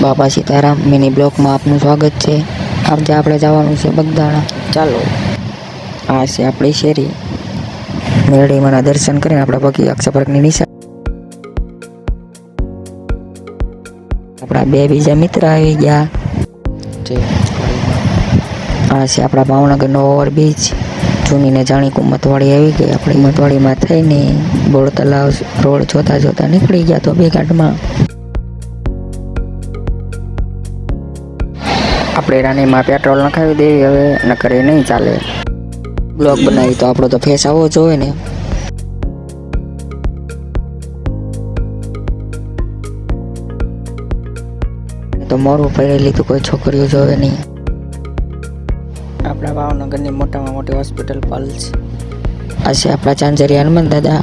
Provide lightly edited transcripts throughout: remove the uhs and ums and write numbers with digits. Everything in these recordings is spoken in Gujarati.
બાપા સીતારામ મિની બ્લોકમાં આપનું સ્વાગત છે। આજે આપણે જવાનું છે બગદાણા। ચાલો, આ છે આપણી શેરી। મેરડીમાંના દર્શન કરીને આપણે પગી અક્ષરપર્કની નિશાન। આપણા બે બીજા મિત્ર આવી ગયા છે। આ છે આપણા ભાવનગરનો ઓવરબ્રિજ। જૂની ને જાણી કુમતવાળી આવી ગઈ। આપણે કુમતવાળીમાં થઈને બોળ તલાવ રોડ જોતા જોતા નીકળી ગયા તો બે ઘાટમાં। આપણે રાનીમાં પેટ્રોલ નખાવી દેવી હવે, નકર એ નહીં ચાલે। બ્લોગ બનાવી તો આપણો તો ફેસ આવવો જોઈએ ને। તો મોરું પહેરેલી તો કોઈ છોકરીઓ જોવે નહીં। આપણા ભાવનગરની મોટામાં મોટી હોસ્પિટલ પલ્સ। આ છે આપણા ચાંચરિયા હનુમાન દાદા।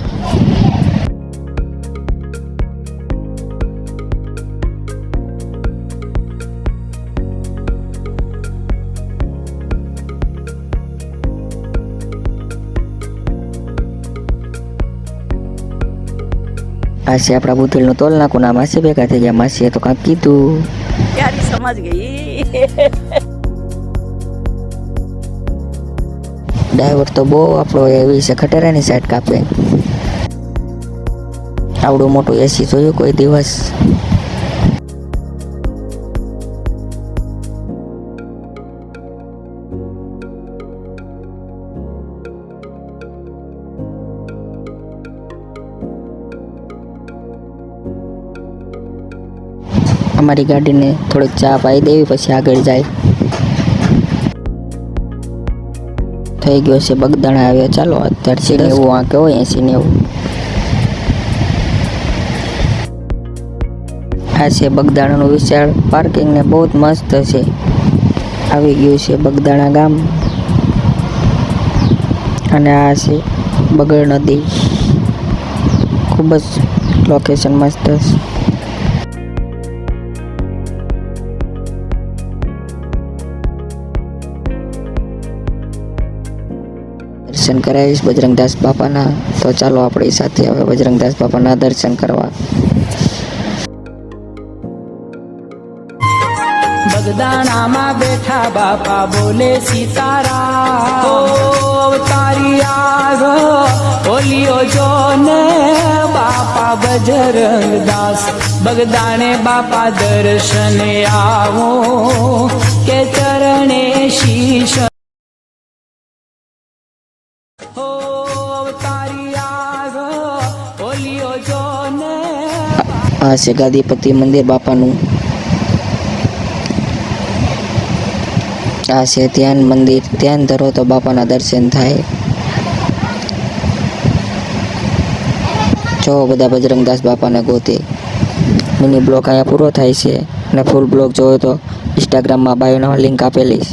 આ છે આપણા બુધેલનું તોલ નાકું ના માસી ભેગા થઈ ગયા। માસીએ તો કાંક કીધું, प्यारी समझ गई। ડ્રાઈવર તો બહુ આપણો એવી છે, ખટેરાની સાઈડ કાપે। આવડું મોટું એસી જોયું કોઈ દિવસ? અમારી ગાડીને થોડીક ચા પાઈ દેવી પછી આગળ જાય। થઈ ગયો છે બગદાણા આવ્યો। ચાલો, અત્યારે છે 90 આંકે હોય 80-90। આ છે બગદાણાનું વિશાળ પાર્કિંગ ને બહુ જ મસ્ત છે। આવી ગયું છે બગદાણા ગામ અને આ છે બગડ નદી। ખૂબ જ લોકેશન મસ્ત છે। દર્શન કરાવીશ બજરંગદાસ બાપાના। તો ચાલો આપણી સાથે હવે બજરંગદાસ બાપાના દર્શન કરવા। बगदाना में बैठा बापा बोले सीताराम। अवतारी आगो बोलियो जो ने बापा बजरंग दास। बगदाने बापा दर्शन आवो के चरणे शीश। આ છે ગાદીપતિ મંદિર બાપાનું। આ છે ધ્યાન મંદિર। ધ્યાન ધરો તો બાપાના દર્શન થાય। જો બધા બજરંગદાસ બાપાને ગોતે। મિની બ્લોગ અહીંયા પૂરો થાય છે અને ફૂલ બ્લોગ જોવો તો ઇન્સ્ટાગ્રામમાં બાયોમાં લિંક આપેલી છે।